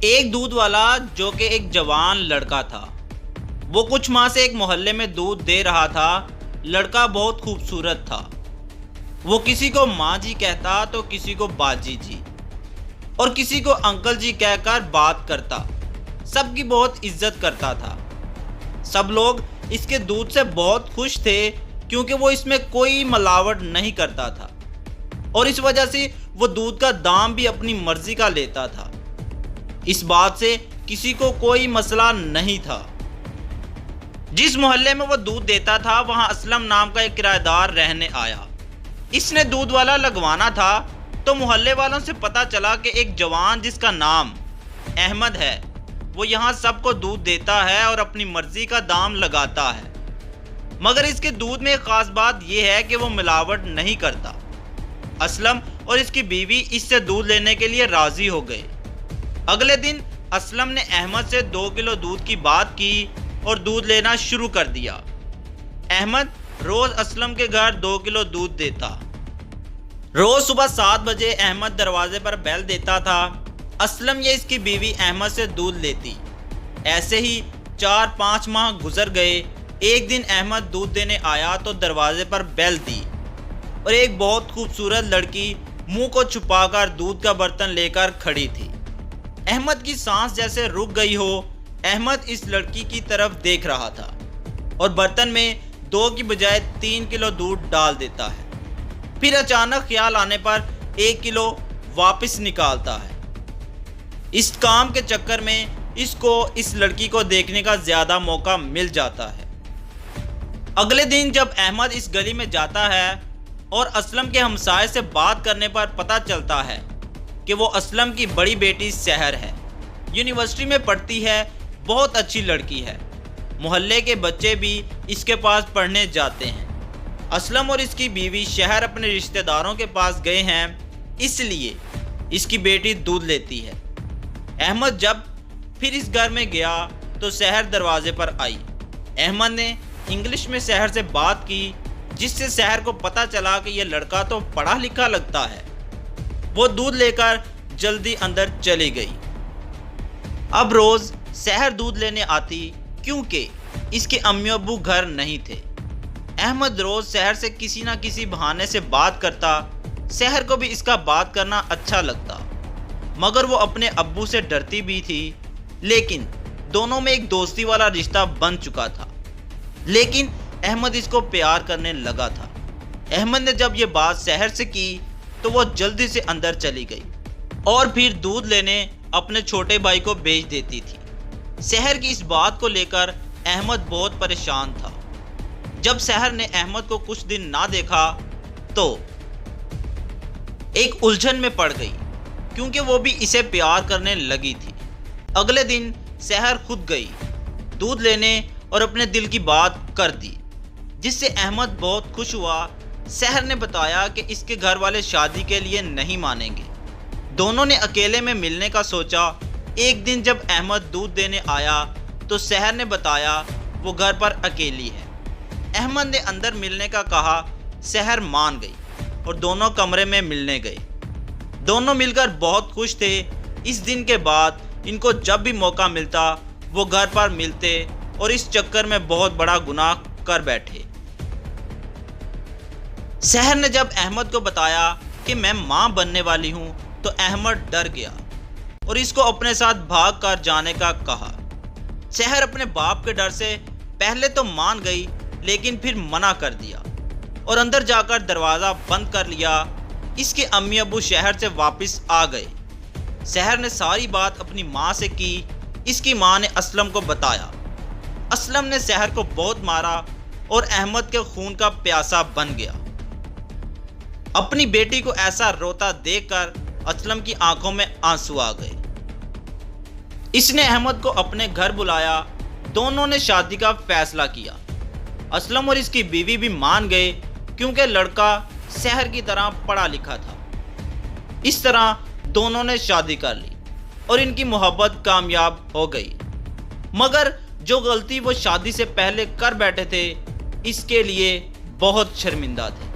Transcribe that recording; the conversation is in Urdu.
ایک دودھ والا جو کہ ایک جوان لڑکا تھا، وہ کچھ ماہ سے ایک محلے میں دودھ دے رہا تھا۔ لڑکا بہت خوبصورت تھا۔ وہ کسی کو ماں جی کہتا تو کسی کو باجی جی اور کسی کو انکل جی کہہ کر بات کرتا۔ سب کی بہت عزت کرتا تھا۔ سب لوگ اس کے دودھ سے بہت خوش تھے کیونکہ وہ اس میں کوئی ملاوٹ نہیں کرتا تھا اور اس وجہ سے وہ دودھ کا دام بھی اپنی مرضی کا لیتا تھا۔ اس بات سے کسی کو کوئی مسئلہ نہیں تھا۔ جس محلے میں وہ دودھ دیتا تھا وہاں اسلم نام کا ایک کرایہ دار رہنے آیا۔ اس نے دودھ والا لگوانا تھا تو محلے والوں سے پتا چلا کہ ایک جوان جس کا نام احمد ہے وہ یہاں سب کو دودھ دیتا ہے اور اپنی مرضی کا دام لگاتا ہے، مگر اس کے دودھ میں ایک خاص بات یہ ہے کہ وہ ملاوٹ نہیں کرتا۔ اسلم اور اس کی بیوی اس سے دودھ لینے کے لیے راضی ہو گئے۔ اگلے دن اسلم نے احمد سے 2 کلو دودھ کی بات کی اور دودھ لینا شروع کر دیا۔ احمد روز اسلم کے گھر 2 کلو دودھ دیتا۔ روز صبح 7 بجے احمد دروازے پر بیل دیتا تھا۔ اسلم یا اس کی بیوی احمد سے دودھ لیتی۔ ایسے ہی 4-5 ماہ گزر گئے۔ ایک دن احمد دودھ دینے آیا تو دروازے پر بیل دی اور ایک بہت خوبصورت لڑکی منہ کو چھپا کر دودھ کا برتن لے کر کھڑی تھی۔ احمد کی سانس جیسے رک گئی ہو۔ احمد اس لڑکی کی طرف دیکھ رہا تھا اور برتن میں 2 کی بجائے 3 کلو دودھ ڈال دیتا ہے۔ پھر اچانک خیال آنے پر 1 کلو واپس نکالتا ہے۔ اس کام کے چکر میں اس کو اس لڑکی کو دیکھنے کا زیادہ موقع مل جاتا ہے۔ اگلے دن جب احمد اس گلی میں جاتا ہے اور اسلم کے ہمسائے سے بات کرنے پر پتہ چلتا ہے کہ وہ اسلم کی بڑی بیٹی سحر ہے۔ یونیورسٹی میں پڑھتی ہے، بہت اچھی لڑکی ہے۔ محلے کے بچے بھی اس کے پاس پڑھنے جاتے ہیں۔ اسلم اور اس کی بیوی شہر اپنے رشتہ داروں کے پاس گئے ہیں، اس لیے اس کی بیٹی دودھ لیتی ہے۔ احمد جب پھر اس گھر میں گیا تو سحر دروازے پر آئی۔ احمد نے انگلش میں سحر سے بات کی جس سے سحر کو پتہ چلا کہ یہ لڑکا تو پڑھا لکھا لگتا ہے۔ وہ دودھ لے کر جلدی اندر چلی گئی۔ اب روز سحر دودھ لینے آتی کیونکہ اس کے امی ابو گھر نہیں تھے۔ احمد روز سحر سے کسی نہ کسی بہانے سے بات کرتا۔ سحر کو بھی اس کا بات کرنا اچھا لگتا، مگر وہ اپنے ابو سے ڈرتی بھی تھی۔ لیکن دونوں میں ایک دوستی والا رشتہ بن چکا تھا، لیکن احمد اس کو پیار کرنے لگا تھا۔ احمد نے جب یہ بات سحر سے کی تو وہ جلدی سے اندر چلی گئی اور پھر دودھ لینے اپنے چھوٹے بھائی کو بھیج دیتی تھی۔ سحر کی اس بات کو لے کر احمد بہت پریشان تھا۔ جب سحر نے احمد کو کچھ دن نہ دیکھا تو ایک الجھن میں پڑ گئی کیونکہ وہ بھی اسے پیار کرنے لگی تھی۔ اگلے دن سحر خود گئی دودھ لینے اور اپنے دل کی بات کر دی، جس سے احمد بہت خوش ہوا۔ سحر نے بتایا کہ اس کے گھر والے شادی کے لیے نہیں مانیں گے۔ دونوں نے اکیلے میں ملنے کا سوچا۔ ایک دن جب احمد دودھ دینے آیا تو سحر نے بتایا وہ گھر پر اکیلی ہے۔ احمد نے اندر ملنے کا کہا۔ سحر مان گئی اور دونوں کمرے میں ملنے گئے۔ دونوں مل کر بہت خوش تھے۔ اس دن کے بعد ان کو جب بھی موقع ملتا وہ گھر پر ملتے اور اس چکر میں بہت بڑا گناہ کر بیٹھے۔ سحر نے جب احمد کو بتایا کہ میں ماں بننے والی ہوں تو احمد ڈر گیا اور اس کو اپنے ساتھ بھاگ کر جانے کا کہا۔ سحر اپنے باپ کے ڈر سے پہلے تو مان گئی لیکن پھر منع کر دیا اور اندر جا کر دروازہ بند کر لیا۔ اس کے امی ابو شہر سے واپس آ گئے۔ سحر نے ساری بات اپنی ماں سے کی۔ اس کی ماں نے اسلم کو بتایا۔ اسلم نے سحر کو بہت مارا اور احمد کے خون کا پیاسا بن گیا۔ اپنی بیٹی کو ایسا روتا دیکھ کر اسلم کی آنکھوں میں آنسو آ گئے۔ اس نے احمد کو اپنے گھر بلایا۔ دونوں نے شادی کا فیصلہ کیا۔ اسلم اور اس کی بیوی بھی مان گئے کیونکہ لڑکا سحر کی طرح پڑھا لکھا تھا۔ اس طرح دونوں نے شادی کر لی اور ان کی محبت کامیاب ہو گئی، مگر جو غلطی وہ شادی سے پہلے کر بیٹھے تھے اس کے لیے بہت شرمندہ تھے۔